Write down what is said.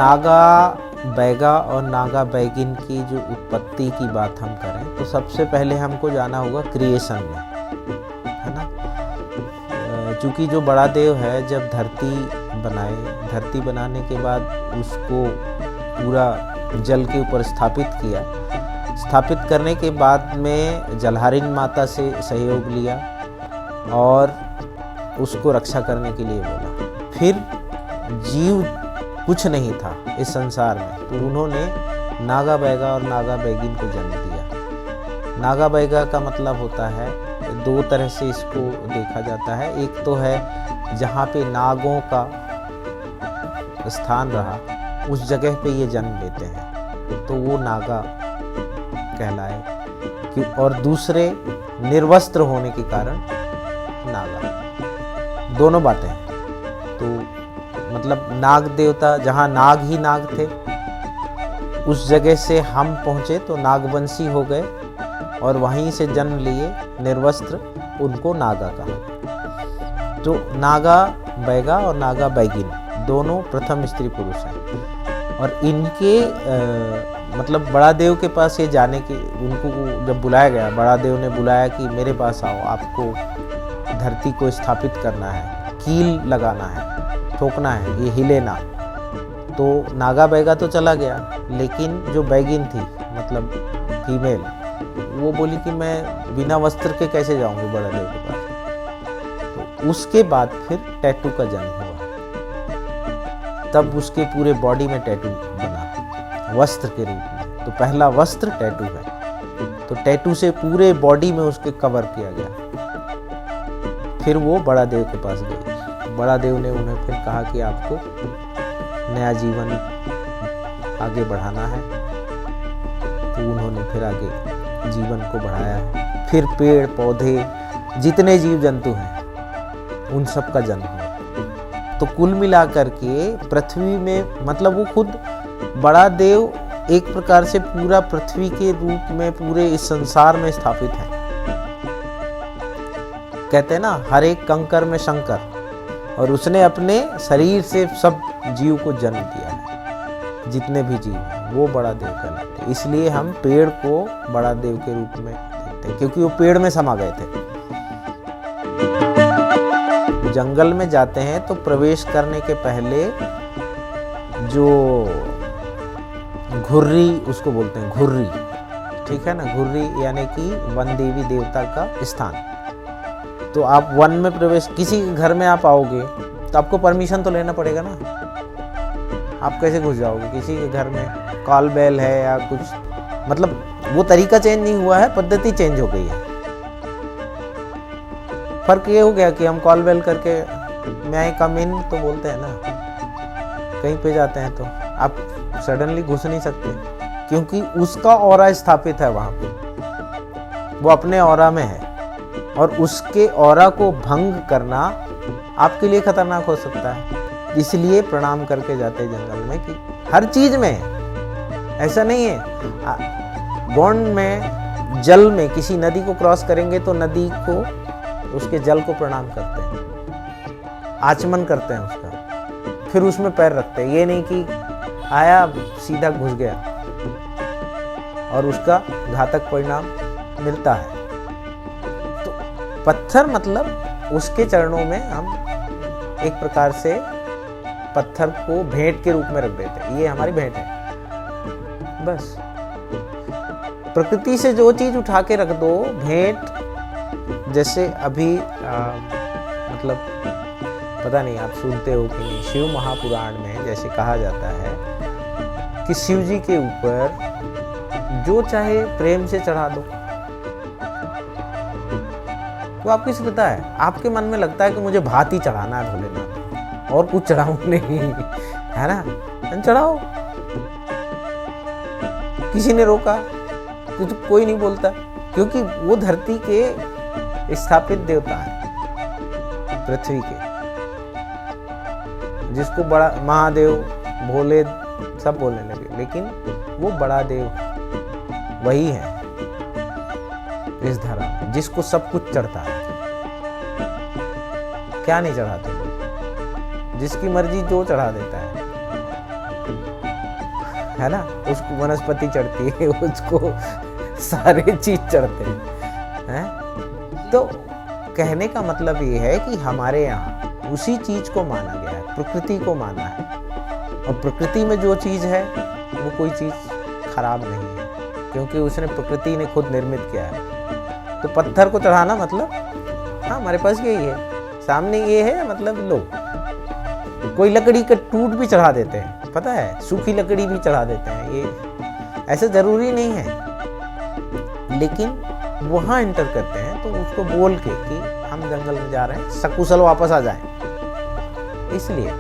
नागा बैगा और नागा बैगिन की जो उत्पत्ति की बात हम करें तो सबसे पहले हमको जाना होगा क्रिएशन में, है ना। चूँकि जो बड़ा देव है जब धरती बनाने के बाद उसको पूरा जल के ऊपर स्थापित करने के बाद में जलहारिन माता से सहयोग लिया और उसको रक्षा करने के लिए बोला। फिर जीव कुछ नहीं था इस संसार में, तो उन्होंने नागा बैगा और नागा बैगिन को जन्म दिया। नागा बैगा का मतलब होता है, दो तरह से इसको देखा जाता है। एक तो है जहाँ पे नागों का स्थान रहा उस जगह पे ये जन्म लेते हैं तो वो नागा कहलाए, और दूसरे निर्वस्त्र होने के कारण नागा। दोनों बातें हैं। तो मतलब नाग देवता, जहाँ नाग ही नाग थे उस जगह से हम पहुँचे तो नागवंशी हो गए और वहीं से जन्म लिए निर्वस्त्र, उनको नागा कहा। तो नागा बैगा और नागा बैगिन दोनों प्रथम स्त्री पुरुष हैं। और इनके मतलब बड़ा देव के पास ये जाने के, उनको जब बुलाया गया, बड़ा देव ने बुलाया कि मेरे पास आओ, आपको धरती को स्थापित करना है, कील लगाना है, ठोकना है, ये हिले ना। तो नागा बैगा तो चला गया, लेकिन जो बैगिन थी मतलब फीमेल, वो बोली कि मैं बिना वस्त्र के कैसे जाऊंगी बड़ा देव के पास। तो उसके बाद फिर टैटू का जन्म हुआ, तब उसके पूरे बॉडी में टैटू बना वस्त्र के रूप में। तो पहला वस्त्र टैटू है, तो टैटू से पूरे बॉडी में उसके कवर किया गया। फिर वो बड़ा देव के पास गई, बड़ा देव ने उन्हें फिर कहा कि आपको नया जीवन आगे बढ़ाना है। तो उन्होंने फिर आगे जीवन को बढ़ाया है। फिर पेड़ पौधे जितने जीव जंतु हैं उन सब का जन्म हुआ। तो कुल मिलाकर के पृथ्वी में, मतलब वो खुद बड़ा देव एक प्रकार से पूरा पृथ्वी के रूप में पूरे इस संसार में स्थापित है। कहते हैं ना, हर एक कंकर में शंकर, और उसने अपने शरीर से सब जीव को जन्म दिया है। जितने भी जीव हैं वो बड़ा देव कहलाते हैं। इसलिए हम पेड़ को बड़ा देव के रूप में देखते हैं, क्योंकि वो पेड़ में समा गए थे। जंगल में जाते हैं तो प्रवेश करने के पहले जो घुर्री, उसको बोलते हैं घुर्री, ठीक है ना। घुर्री यानी कि वन देवी देवता का स्थान। तो आप वन में प्रवेश, किसी के घर में आप आओगे तो आपको परमिशन तो लेना पड़ेगा ना। आप कैसे घुस जाओगे किसी के घर में? कॉल बेल है या कुछ, मतलब वो तरीका चेंज नहीं हुआ है, पद्धति चेंज हो गई है। फर्क ये हो गया कि हम कॉल बेल करके मैं आई कम इन तो बोलते हैं ना। कहीं पे जाते हैं तो आप सडनली घुस नहीं सकते, क्योंकि उसका ऑरा स्थापित है वहाँ पे, वो अपने ऑरा में है, और उसके ऑरा को भंग करना आपके लिए खतरनाक हो सकता है। इसलिए प्रणाम करके जाते हैं जंगल में, कि हर चीज में ऐसा नहीं है। गौंड में जल में किसी नदी को क्रॉस करेंगे तो नदी को, उसके जल को प्रणाम करते हैं, आचमन करते हैं उसका, फिर उसमें पैर रखते हैं। ये नहीं कि आया सीधा घुस गया, और उसका घातक परिणाम मिलता है। तो पत्थर मतलब उसके चरणों में हम एक प्रकार से पत्थर को भेंट के रूप में रख देते हैं। ये हमारी भेंट है। बस प्रकृति से जो चीज उठा के रख दो भेंट। जैसे अभी मतलब पता नहीं आप सुनते हो कि नहीं, शिव महापुराण में जैसे कहा जाता है कि शिव जी के ऊपर जो चाहे प्रेम से चढ़ा दो। तो आपकी श्रद्धा है, आपके मन में लगता है कि मुझे भात ही चढ़ाना है भोलेनाथ, और कुछ चढ़ाऊं नहीं, है ना, चढ़ाओ। किसी ने रोका तो कोई नहीं बोलता, क्योंकि वो धरती के स्थापित देवता है, पृथ्वी के, जिसको बड़ा महादेव भोले सब बोलने लगे, लेकिन वो बड़ा देव वही है इस धरा में, जिसको सब कुछ चढ़ता है। क्या नहीं चढ़ाते लोग, जिसकी मर्जी जो चढ़ा देता है। है ना, उसको वनस्पति चढ़ती है, उसको सारे चीज चढ़ते हैं। तो कहने का मतलब ये है कि हमारे यहाँ उसी चीज को माना गया है, प्रकृति को माना है, और प्रकृति में जो चीज है वो कोई चीज खराब नहीं है, क्योंकि उसने प्रकृति ने खुद निर्मित किया है। तो पत्थर को चढ़ाना मतलब हाँ हमारे पास यही है, सामने ये है, मतलब लो। कोई लकड़ी का टूट भी चढ़ा देते हैं, पता है, सूखी लकड़ी भी चढ़ा देते हैं, ये ऐसे जरूरी नहीं है, लेकिन वहाँ एंटर करते हैं तो उसको बोल के कि हम जंगल में जा रहे हैं, सकुशल वापस आ जाएं, इसलिए